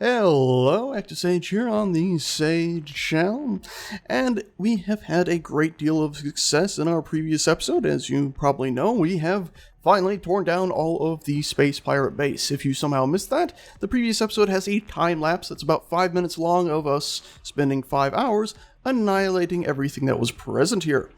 Hello, Active Sage here on the Sage channel, and we have had a great deal of success in our previous episode. As you probably know, we have finally torn down all of the space pirate base. If you somehow missed that, the previous episode has a time lapse that's about 5 minutes long of us spending 5 hours annihilating everything that was present here.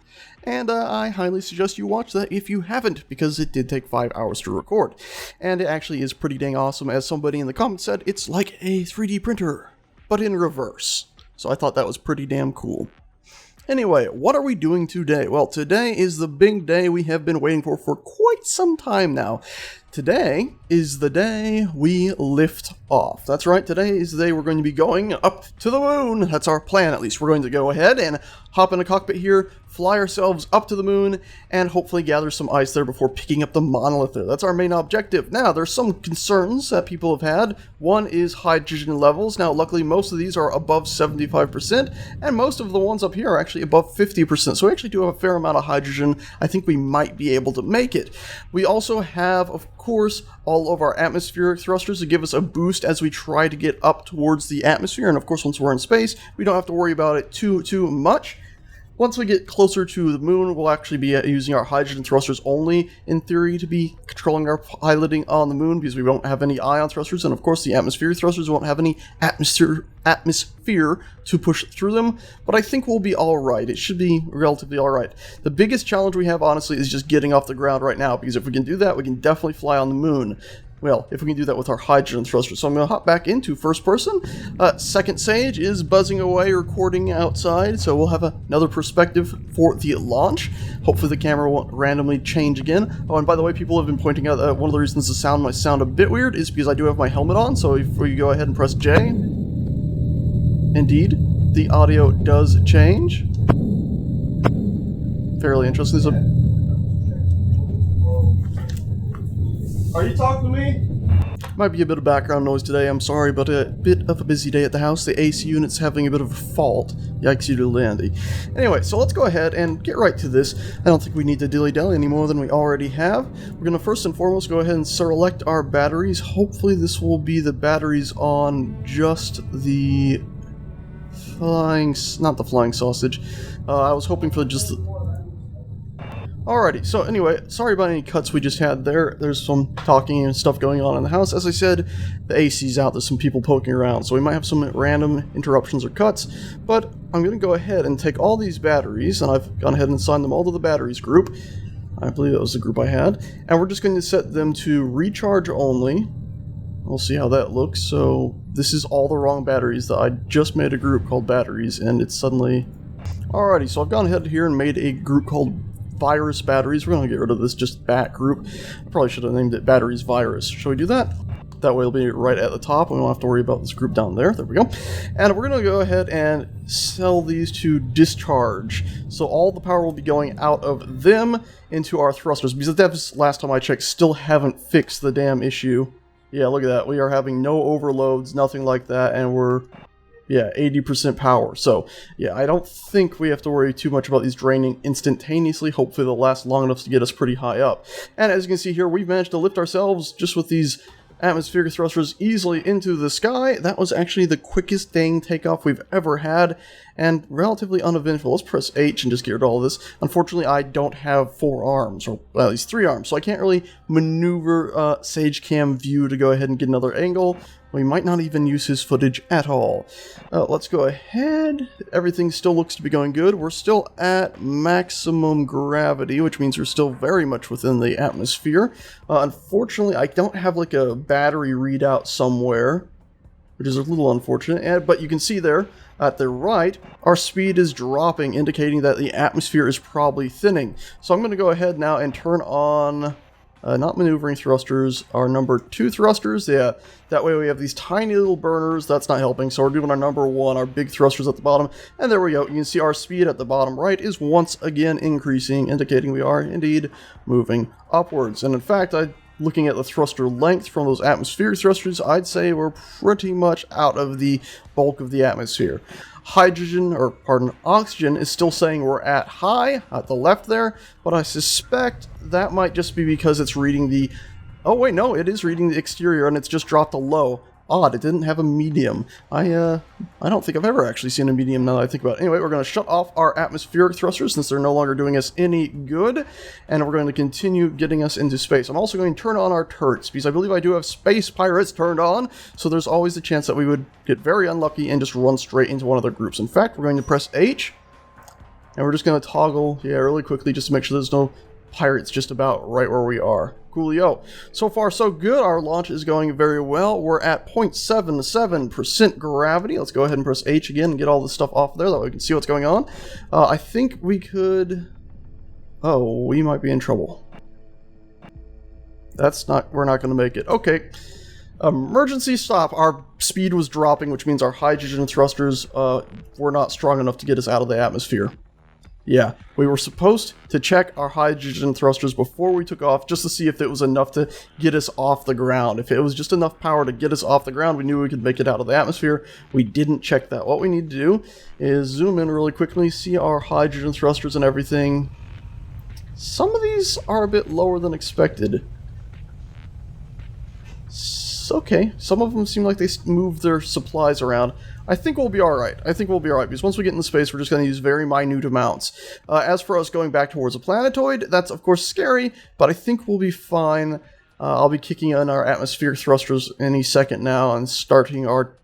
And I highly suggest you watch that if you haven't, because it did take 5 hours to record. And it actually is pretty dang awesome. As somebody in the comments said, it's like a 3D printer, but in reverse. So I thought that was pretty damn cool. Anyway, what are we doing today? Well, today is the big day we have been waiting for quite some time now. Today is the day we lift off. That's right, today is the day we're going to be going up to the moon. That's our plan, at least. We're going to go ahead and hop in a cockpit here, fly ourselves up to the moon, and hopefully gather some ice there before picking up the monolith there. That's our main objective. Now, there's some concerns that people have had. One is hydrogen levels. Now, luckily, most of these are above 75%, and most of the ones up here are actually above 50%. So we actually do have a fair amount of hydrogen. I think we might be able to make it. We also have, of course, all of our atmospheric thrusters to give us a boost as we try to get up towards the atmosphere. And of course, once we're in space, we don't have to worry about it too much. Once we get closer to the moon, we'll actually be using our hydrogen thrusters only, in theory, to be controlling our piloting on the moon, because we won't have any ion thrusters, and of course the atmospheric thrusters won't have any atmosphere to push through them, but I think we'll be alright. It should be relatively alright. The biggest challenge we have, honestly, is just getting off the ground right now, because if we can do that, we can definitely fly on the moon. Well, if we can do that with our hydrogen thruster. So I'm going to hop back into first person. Second Sage is buzzing away, recording outside, so we'll have another perspective for the launch. Hopefully the camera won't randomly change again. Oh, and by the way, people have been pointing out that one of the reasons the sound might sound a bit weird is because I do have my helmet on, so if you go ahead and press J, indeed, the audio does change. Fairly interesting. Are you talking to me? Might be a bit of background noise today, I'm sorry, but a bit of a busy day at the house. The AC unit's having a bit of a fault. Yikes you to Andy. Anyway, so let's go ahead and get right to this. I don't think we need to dilly-dally any more than we already have. We're going to first and foremost go ahead and select our batteries. Hopefully this will be the batteries on just the not the flying sausage. I was hoping for just the... Alrighty, so anyway, sorry about any cuts we just had there. There's some talking and stuff going on in the house. As I said, the AC's out, there's some people poking around, so we might have some random interruptions or cuts, but I'm going to go ahead and take all these batteries, and I've gone ahead and assigned them all to the batteries group. I believe that was the group I had, and we're just going to set them to recharge only. We'll see how that looks. So this is all the wrong batteries that I just made a group called batteries, and it's suddenly... Alrighty, so I've gone ahead here and made a group called virus batteries. We're going to get rid of this just bat group. I probably should have named it batteries virus. Shall we do that? That way it'll be right at the top. We won't have to worry about this group down there. There we go. And we're going to go ahead and sell these to discharge. So all the power will be going out of them into our thrusters. Because the devs, last time I checked, still haven't fixed the damn issue. Yeah, look at that. We are having no overloads, nothing like that, and we're... yeah, 80% power. So, yeah, I don't think we have to worry too much about these draining instantaneously. Hopefully they'll last long enough to get us pretty high up. And as you can see here, we've managed to lift ourselves just with these atmospheric thrusters easily into the sky. That was actually the quickest dang takeoff we've ever had, and relatively uneventful. Let's press H and just get rid of all this. Unfortunately, I don't have 4 arms, or well, at least 3 arms, so I can't really maneuver Sage Cam view to go ahead and get another angle. We might not even use his footage at all. Let's go ahead. Everything still looks to be going good. We're still at maximum gravity, which means we're still very much within the atmosphere. Unfortunately, I don't have like a battery readout somewhere, which is a little unfortunate. But you can see there at the right, our speed is dropping, indicating that the atmosphere is probably thinning. So I'm going to go ahead now and turn on... not maneuvering thrusters, our number 2 thrusters. Yeah, that way we have these tiny little burners. That's not helping, so we're doing our number 1, our big thrusters at the bottom. And there we go. You can see our speed at the bottom right is once again increasing, indicating we are indeed moving upwards. And in fact, looking at the thruster length from those atmospheric thrusters, I'd say we're pretty much out of the bulk of the atmosphere. Oxygen is still saying we're at high at the left there, but I suspect that might just be because it's reading the... oh wait, no, it is reading the exterior and it's just dropped to low. odd. It didn't have a medium. I don't think I've ever actually seen a medium now that I think about it. Anyway, we're going to shut off our atmospheric thrusters since they're no longer doing us any good, and we're going to continue getting us into space. I'm also going to turn on our turrets because I believe I do have space pirates turned on, so there's always the chance that we would get very unlucky and just run straight into one of their groups. In fact, we're going to press H, and we're just going to toggle, really quickly just to make sure there's no pirates just about right where we are. Coolio. So far, so good. Our launch is going very well. We're at 0.77% gravity. Let's go ahead and press H again and get all this stuff off there. That way we can see what's going on. I think we could... Oh, we might be in trouble. We're not going to make it. Okay. Emergency stop. Our speed was dropping, which means our hydrogen thrusters were not strong enough to get us out of the atmosphere. Yeah, we were supposed to check our hydrogen thrusters before we took off just to see if it was enough to get us off the ground. If it was just enough power to get us off the ground, we knew we could make it out of the atmosphere. We didn't check that. What we need to do is zoom in really quickly, see our hydrogen thrusters and everything. Some of these are a bit lower than expected. Okay, some of them seem like they moved their supplies around. I think we'll be alright. Because once we get into space, we're just going to use very minute amounts. As for us going back towards a planetoid, that's of course scary, but I think we'll be fine. I'll be kicking in our atmospheric thrusters any second now and starting our...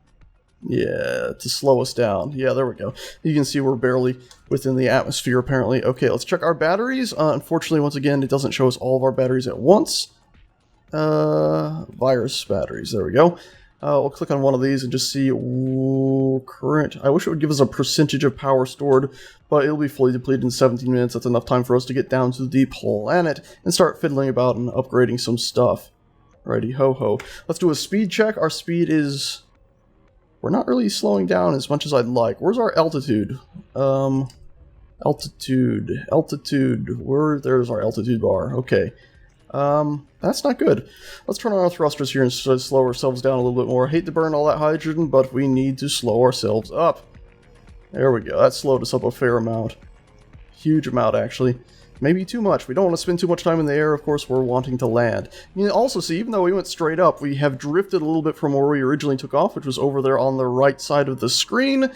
to slow us down. Yeah, there we go. You can see we're barely within the atmosphere apparently. Okay, let's check our batteries. Unfortunately, once again, it doesn't show us all of our batteries at once. Virus batteries, there we go. We'll click on one of these and just see current. I wish it would give us a percentage of power stored, but it'll be fully depleted in 17 minutes. That's enough time for us to get down to the planet and start fiddling about and upgrading some stuff. Righty ho ho. Let's do a speed check. Our speed is... We're not really slowing down as much as I'd like. Where's our altitude? Altitude. There's our altitude bar. Okay. That's not good. Let's turn on our thrusters here and slow ourselves down a little bit more. I hate to burn all that hydrogen, but we need to slow ourselves up. There we go. That slowed us up a fair amount. Huge amount, actually. Maybe too much. We don't want to spend too much time in the air. Of course, we're wanting to land. You can also see, even though we went straight up, we have drifted a little bit from where we originally took off, which was over there on the right side of the screen.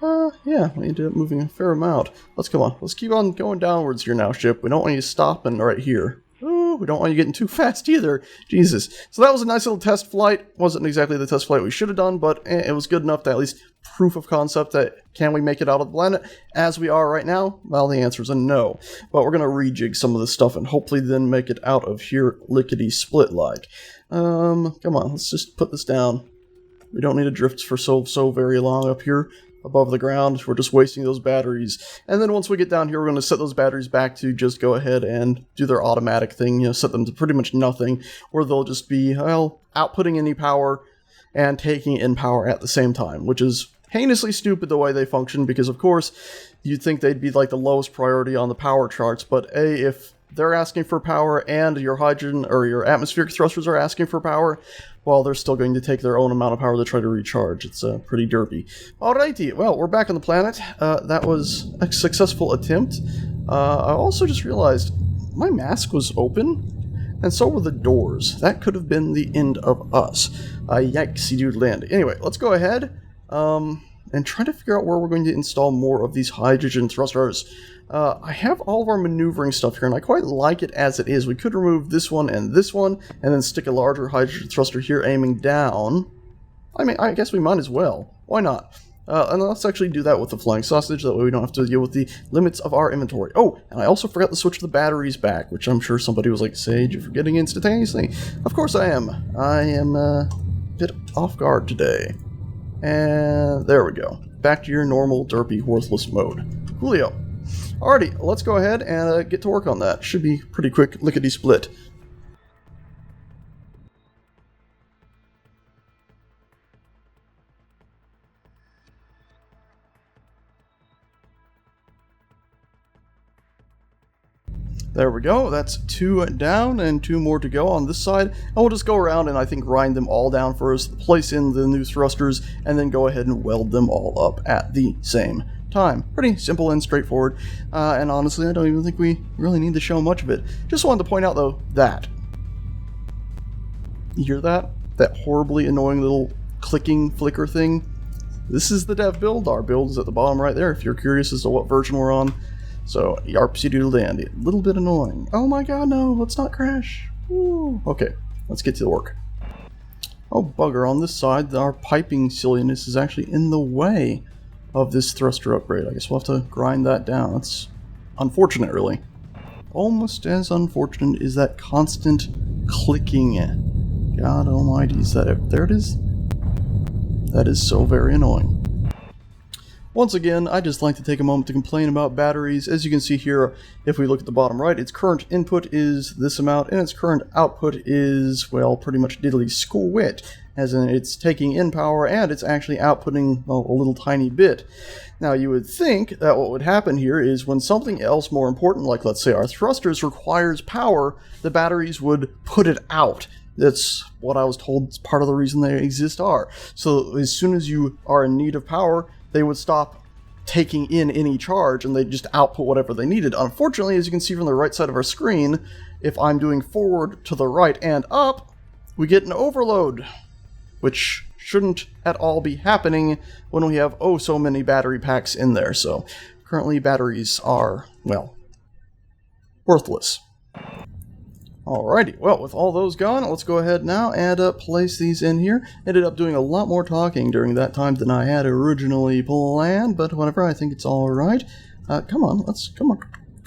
Yeah, we ended up moving a fair amount. Let's come on. Let's keep on going downwards here now, ship. We don't want you stopping right here. We don't want you getting too fast either. Jesus. So that was a nice little test flight. Wasn't exactly the test flight we should have done, but it was good enough to at least proof of concept that can we make it out of the planet as we are right now? Well, the answer is a no. But we're going to rejig some of this stuff and hopefully then make it out of here lickety-split-like. Come on, let's just put this down. We don't need to drift for so very long up here above the ground. We're just wasting those batteries. And then once we get down here, we're going to set those batteries back to just go ahead and do their automatic thing, set them to pretty much nothing, where they'll just be, well, outputting any power and taking in power at the same time, which is heinously stupid the way they function, because of course, you'd think they'd be like the lowest priority on the power charts, but if they're asking for power and your hydrogen or your atmospheric thrusters are asking for power, well, they're still going to take their own amount of power to try to recharge. It's pretty derpy. Alrighty, well, we're back on the planet. That was a successful attempt. I also just realized my mask was open, and so were the doors. That could have been the end of us. Yikesy dude landing. Anyway, let's go ahead and try to figure out where we're going to install more of these hydrogen thrusters. I have all of our maneuvering stuff here, and I quite like it as it is. We could remove this one, and then stick a larger hydrogen thruster here aiming down. I mean, I guess we might as well. Why not? And let's actually do that with the flying sausage, that way we don't have to deal with the limits of our inventory. Oh, and I also forgot to switch the batteries back, which I'm sure somebody was like, Sage, you're forgetting instantaneously. Of course I am. I am a bit off guard today. And there we go. Back to your normal, derpy, worthless mode. Coolio. Alrighty, let's go ahead and get to work on that. Should be pretty quick, lickety-split. There we go, that's 2 down and 2 more to go on this side. And we'll just go around and I think grind them all down first, place in the new thrusters, and then go ahead and weld them all up at the same time. Pretty simple and straightforward. And honestly, I don't even think we really need to show much of it. Just wanted to point out though, that. You hear that? That horribly annoying little clicking flicker thing. This is the dev build. Our build is at the bottom right there if you're curious as to what version we're on. So, yarpsy doodle dandy. A little bit annoying. Oh my god, no, let's not crash. Woo. Okay, let's get to work. Oh bugger, on this side, our piping silliness is actually in the way of this thruster upgrade. I guess we'll have to grind that down. That's unfortunate, really. Almost as unfortunate is that constant clicking. God almighty, is that it? There it is. That is so very annoying. Once again, I just like to take a moment to complain about batteries. As you can see here, if we look at the bottom right, its current input is this amount, and its current output is, well, pretty much diddly squit. As in, it's taking in power, and it's actually outputting, well, a little tiny bit. Now, you would think that what would happen here is when something else more important, like let's say our thrusters, requires power, the batteries would put it out. That's what I was told part of the reason they exist are. So as soon as you are in need of power, they would stop taking in any charge and they'd just output whatever they needed. Unfortunately, as you can see from the right side of our screen, if I'm doing forward to the right and up, we get an overload, which shouldn't at all be happening when we have oh so many battery packs in there. So currently batteries are, well, worthless. Alrighty, well, with all those gone, let's go ahead now and place these in here. Ended up doing a lot more talking during that time than I had originally planned, but whatever, I think it's alright. Come on,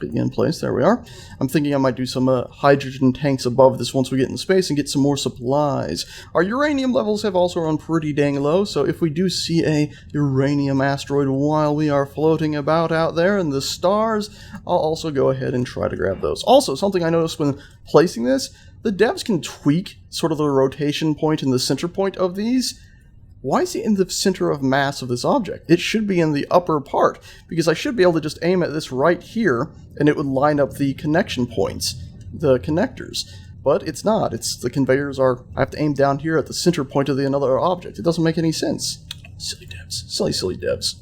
get you in place, there we are. I'm thinking I might do some hydrogen tanks above this once we get in space and get some more supplies. Our uranium levels have also run pretty dang low, so if we do see a uranium asteroid while we are floating about out there in the stars, I'll also go ahead and try to grab those. Also, something I noticed when placing this, the devs can tweak sort of the rotation point and the center point of these. Why is it in the center of mass of this object? It should be in the upper part, because I should be able to just aim at this right here, and it would line up the connection points, the connectors. But it's not. It's the conveyors are, I have to aim down here at the center point of the another object. It doesn't make any sense. Silly devs. Silly, silly devs.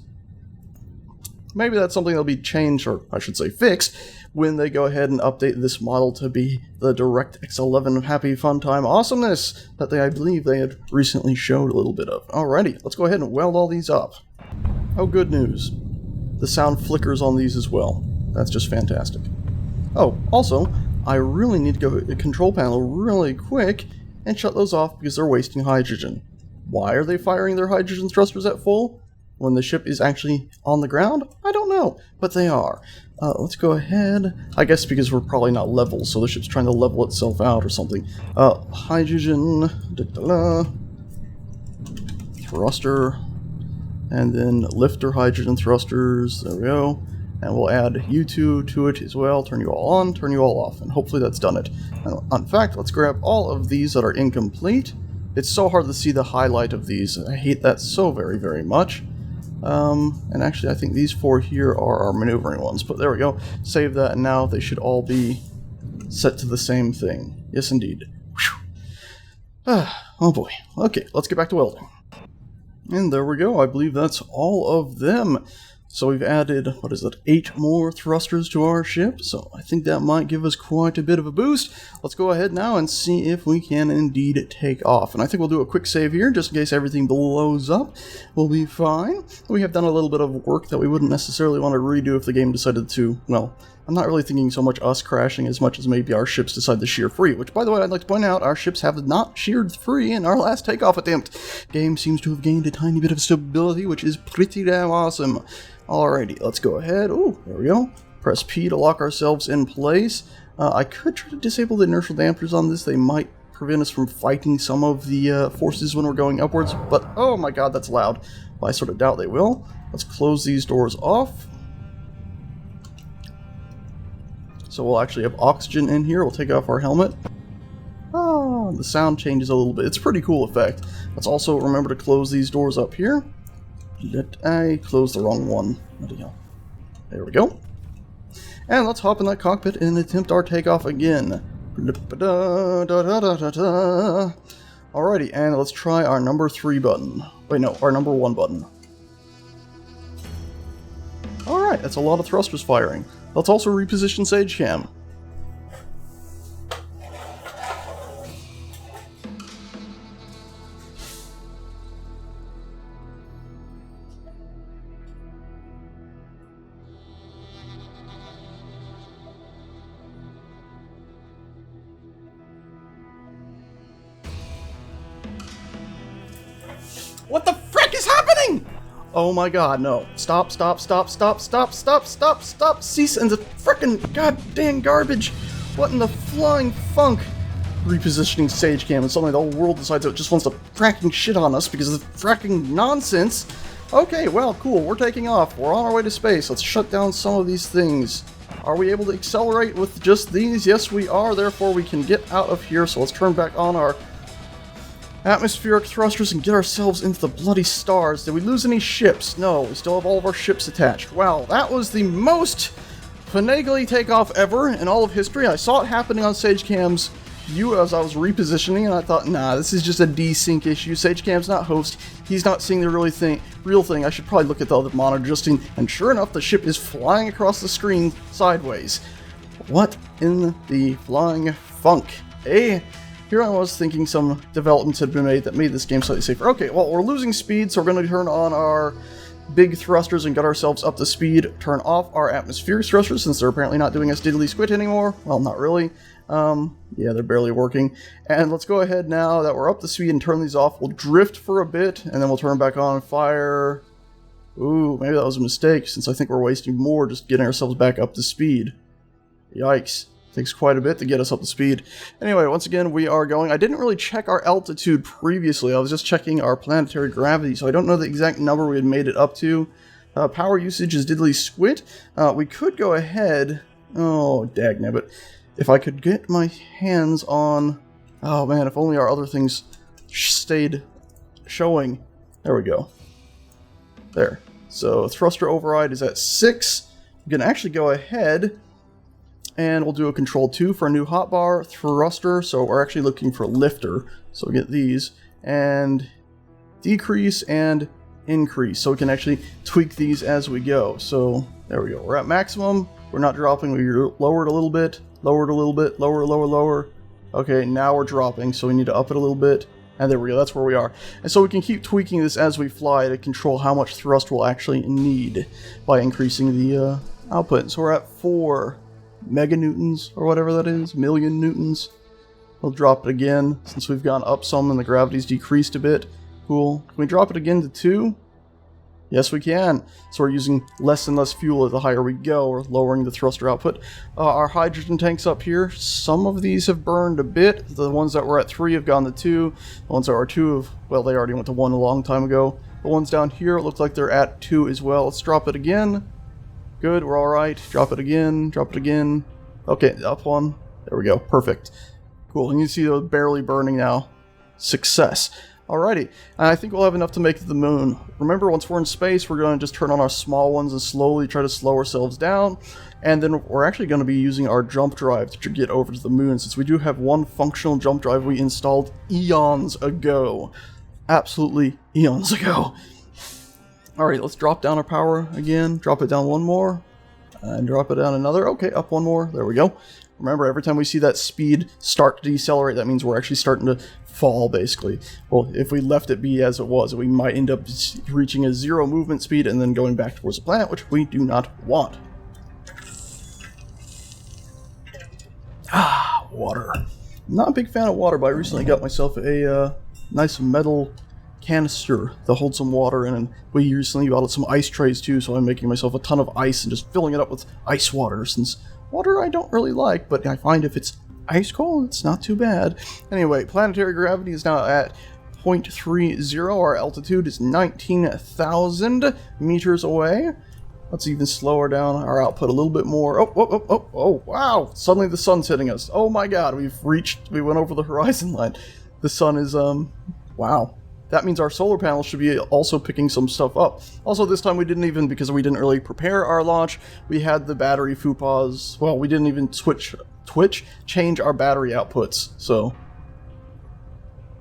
Maybe that's something that'll be changed, or I should say fixed, when they go ahead and update this model to be the DirectX 11 Happy Fun Time awesomeness that I believe they had recently showed a little bit of. Alrighty, let's go ahead and weld all these up. Oh, good news. The sound flickers on these as well. That's just fantastic. Oh, also, I really need to go to the control panel really quick and shut those off because they're wasting hydrogen. Why are they firing their hydrogen thrusters at full when the ship is actually on the ground? I don't know, but they are. Let's go ahead. I guess because we're probably not level, so the ship's trying to level itself out or something. Hydrogen, thruster, and then lifter hydrogen thrusters. There we go. And we'll add you two to it as well. Turn you all on, turn you all off, and hopefully that's done it. And in fact, let's grab all of these that are incomplete. It's so hard to see the highlight of these. I hate that so very, very much. And actually I think these four here are our maneuvering ones, but there we go. Save that, and now they should all be set to the same thing. Yes, indeed. Oh boy. Okay, let's get back to welding. And there we go. I believe that's all of them. So we've added, 8 more thrusters to our ship, so I think that might give us quite a bit of a boost. Let's go ahead now and see if we can indeed take off. And I think we'll do a quick save here, just in case everything blows up. We'll be fine. We have done a little bit of work that we wouldn't necessarily want to redo if the game decided to, well, I'm not really thinking so much us crashing as much as maybe our ships decide to shear free, which, by the way, I'd like to point out, our ships have not sheared free in our last takeoff attempt. Game seems to have gained a tiny bit of stability, which is pretty damn awesome. Alrighty, let's go ahead. Oh, there we go. Press P to lock ourselves in place. I could try to disable the inertial dampers on this. They might prevent us from fighting some of the forces when we're going upwards, but oh my god, that's loud. Well, I sort of doubt they will. Let's close these doors off. So we'll actually have oxygen in here. We'll take off our helmet. Oh, the sound changes a little bit. It's a pretty cool effect. Let's also remember to close these doors up here. I closed the wrong one. There we go. And let's hop in that cockpit and attempt our takeoff again. Alrighty, and let's try our number 3 button. Wait, no, our number 1 button. Alright, that's a lot of thrusters firing. Let's also reposition Sage Cam. What the frick is happening? Oh my god, no. Stop. Cease and the frickin' goddamn garbage. What in the flying funk? Repositioning Sage Cam, and suddenly the whole world decides it just wants to fracking shit on us because of the fracking nonsense. Okay, well, cool, we're taking off. We're on our way to space. Let's shut down some of these things. Are we able to accelerate with just these? Yes, we are. Therefore, we can get out of here. So let's turn back on our atmospheric thrusters and get ourselves into the bloody stars. Did we lose any ships? No, we still have all of our ships attached. Wow, that was the most finagly takeoff ever in all of history. I saw it happening on SageCam's view as I was repositioning, and I thought, nah, this is just a desync issue. SageCam's not host. He's not seeing the real thing. I should probably look at the other monitor just in, and sure enough, the ship is flying across the screen sideways. What in the flying funk? Here I was thinking some developments had been made that made this game slightly safer. Okay, well, we're losing speed, so we're going to turn on our big thrusters and get ourselves up to speed. Turn off our atmospheric thrusters since they're apparently not doing us diddly squid anymore. Well, not really. Yeah, they're barely working. And let's go ahead now that we're up to speed and turn these off. We'll drift for a bit, and then we'll turn back on and fire. Ooh, maybe that was a mistake since I think we're wasting more just getting ourselves back up to speed. Yikes. Takes quite a bit to get us up to speed. Anyway, once again, we are going. I didn't really check our altitude previously. I was just checking our planetary gravity, so I don't know the exact number we had made it up to. Power usage is diddly squid. We could go ahead. Oh, dagnabbit. If I could get my hands on... Oh man, if only our other things stayed showing. There we go. There. So thruster override is at 6. We can actually go ahead and we'll do a control 2 for a new hotbar thruster. So we're actually looking for lifter. So we get these and decrease and increase. So we can actually tweak these as we go. So there we go. We're at maximum. We're not dropping. We lowered a little bit. Lowered a little bit. Lower. Okay, now we're dropping. So we need to up it a little bit. And there we go. That's where we are. And so we can keep tweaking this as we fly to control how much thrust we'll actually need by increasing the output. So we're at 4 meganewtons or whatever that is, million newtons. We'll drop it again since we've gone up some and the gravity's decreased a bit. Cool. Can we drop it again to 2? Yes, we can. So we're using less and less fuel the higher we go. We're lowering the thruster output. Our hydrogen tanks up here, some of these have burned a bit. The ones that were at 3 have gone to 2. The ones that are 2 have, well, they already went to 1 a long time ago. The ones down here look like they're at 2 as well. Let's drop it again. Good, we're alright. Drop it again, drop it again. Okay, up 1. There we go, perfect. Cool, and you see those barely burning now. Success. Alrighty, I think we'll have enough to make it to the moon. Remember, once we're in space, we're going to just turn on our small ones and slowly try to slow ourselves down. And then we're actually going to be using our jump drive to get over to the moon, since we do have one functional jump drive we installed eons ago. Absolutely eons ago. Alright, let's drop down our power again. Drop it down 1 more. And drop it down another. Okay, up 1 more. There we go. Remember, every time we see that speed start to decelerate, that means we're actually starting to fall, basically. Well, if we left it be as it was, we might end up reaching a 0 movement speed and then going back towards the planet, which we do not want. Ah, water. I'm not a big fan of water, but I recently got myself a nice metal canister to hold some water in, and we recently bought some ice trays too, so I'm making myself a ton of ice and just filling it up with ice water, since water I don't really like, but I find if it's ice cold, it's not too bad. Anyway, planetary gravity is now at 0.30. Our altitude is 19,000 meters away. Let's even slow down our output a little bit more. Oh, wow. Suddenly the sun's hitting us. Oh my god, we went over the horizon line. The sun is, wow. That means our solar panels should be also picking some stuff up. Also, this time we didn't even, because we didn't really prepare our launch, we had the battery fupas. Well, we didn't even change our battery outputs. So,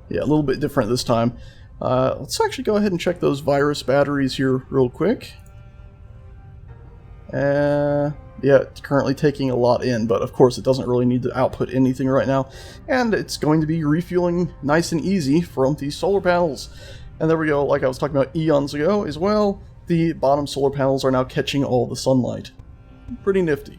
yeah, a little bit different this time. Let's actually go ahead and check those virus batteries here real quick. Yeah, it's currently taking a lot in, but of course it doesn't really need to output anything right now. And it's going to be refueling nice and easy from these solar panels. And there we go, like I was talking about eons ago as well, the bottom solar panels are now catching all the sunlight. Pretty nifty.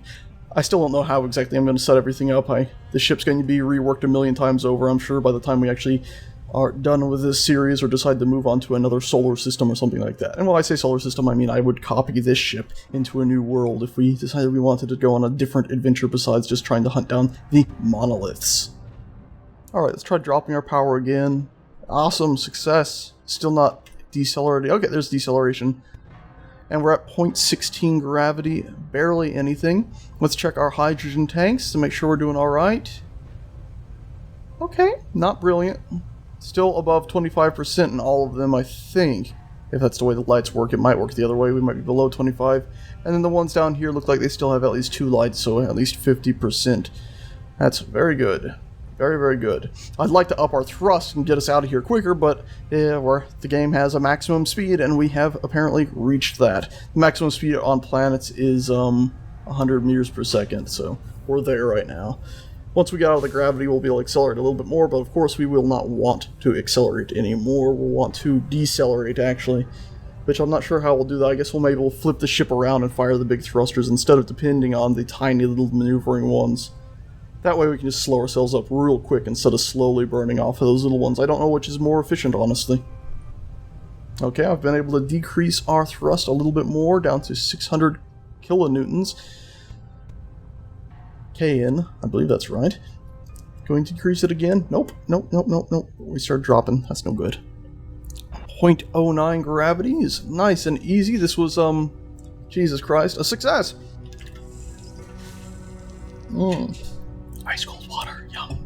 I still don't know how exactly I'm going to set everything up. The ship's going to be reworked a million times over, I'm sure, by the time we actually are done with this series or decide to move on to another solar system or something like that. And when I say solar system, I mean I would copy this ship into a new world if we decided we wanted to go on a different adventure besides just trying to hunt down the monoliths. Alright, let's try dropping our power again. Awesome, success. Still not decelerating. Okay, there's deceleration. And we're at 0.16 gravity, barely anything. Let's check our hydrogen tanks to make sure we're doing alright. Okay, not brilliant. Still above 25% in all of them, I think. If that's the way the lights work, it might work the other way. We might be below 25. And then the ones down here look like they still have at least 2 lights, so at least 50%. That's very good. Very, very good. I'd like to up our thrust and get us out of here quicker, but the game has a maximum speed, and we have apparently reached that. The maximum speed on planets is 100 meters per second, so we're there right now. Once we get out of the gravity, we'll be able to accelerate a little bit more, but of course we will not want to accelerate anymore. We'll want to decelerate, actually, which I'm not sure how we'll do that. I guess we'll maybe we'll flip the ship around and fire the big thrusters instead of depending on the tiny little maneuvering ones. That way we can just slow ourselves up real quick instead of slowly burning off of those little ones. I don't know which is more efficient, honestly. Okay, I've been able to decrease our thrust a little bit more, down to 600 kilonewtons. KN, I believe that's right. Going to decrease it again? Nope, nope, nope, nope, nope. We start dropping. That's no good. 0.09 gravity is nice and easy. This was, Jesus Christ, a success! Ice cold water, yum.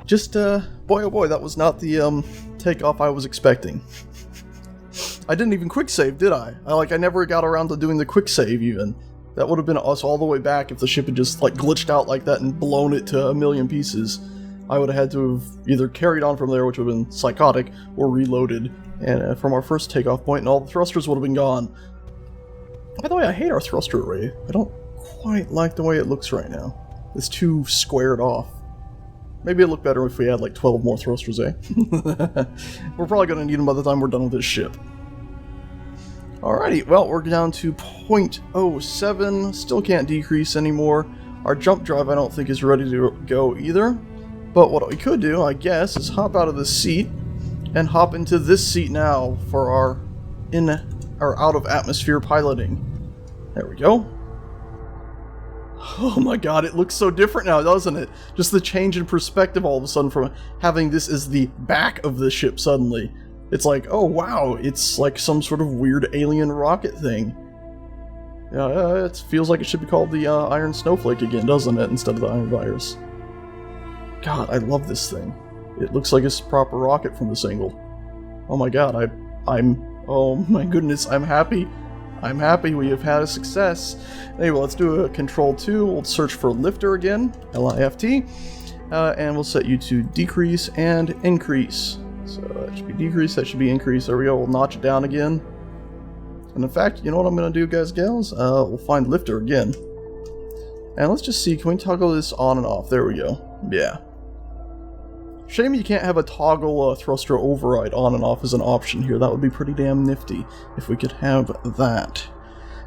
Just, boy oh boy, that was not the, takeoff I was expecting. I didn't even quick save, did I? I never got around to doing the quick save, even. That would have been us all the way back if the ship had just, glitched out like that and blown it to a million pieces. I would have had to have either carried on from there, which would have been psychotic, or reloaded, and from our first takeoff point, and all the thrusters would have been gone. By the way, I hate our thruster array. I don't quite like the way it looks right now. It's too squared off. Maybe it'd look better if we had 12 more thrusters, eh? We're probably going to need them by the time we're done with this ship. Alrighty, well, we're down to 0.07. Still can't decrease anymore. Our jump drive I don't think is ready to go either. But what we could do, I guess, is hop out of this seat and hop into this seat now for our out of atmosphere piloting. There we go. Oh my god, it looks so different now, doesn't it? Just the change in perspective all of a sudden from having this as the back of the ship suddenly. It's like, oh wow, it's like some sort of weird alien rocket thing. Yeah, it feels like it should be called the Iron Snowflake again, doesn't it, instead of the Iron Virus. God, I love this thing. It looks like it's a proper rocket from this angle. Oh my god, oh my goodness, I'm happy. I'm happy we have had a success. Anyway, let's do a Control 2. We'll search for Lifter again, L-I-F-T, and we'll set you to decrease and increase. So that should be decrease, that should be increase. There we go, we'll notch it down again. And in fact, you know what I'm going to do, guys, gals? We'll find Lifter again. And let's just see, can we toggle this on and off? There we go. Yeah. Shame you can't have a toggle thruster override on and off as an option here. That would be pretty damn nifty if we could have that.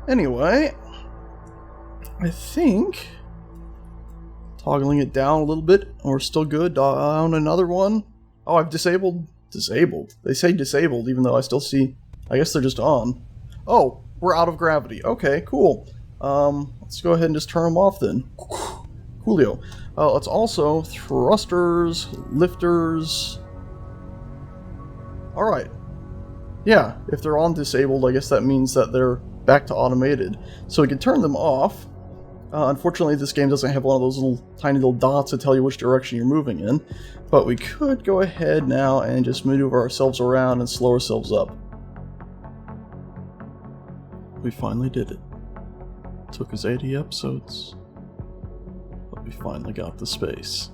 Anyway, I think toggling it down a little bit, and we're still good. Down another one. Oh, I've disabled. Disabled. They say disabled, even though I still see. I guess they're just on. Oh, we're out of gravity. Okay, cool. Let's go ahead and just turn them off then. Coolio. Let's also thrusters, lifters. Alright. Yeah, if they're on disabled, I guess that means that they're back to automated. So we can turn them off. Unfortunately, this game doesn't have one of those tiny little dots to tell you which direction you're moving in. But we could go ahead now and just maneuver ourselves around and slow ourselves up. We finally did it. Took us 80 episodes. But we finally got the space.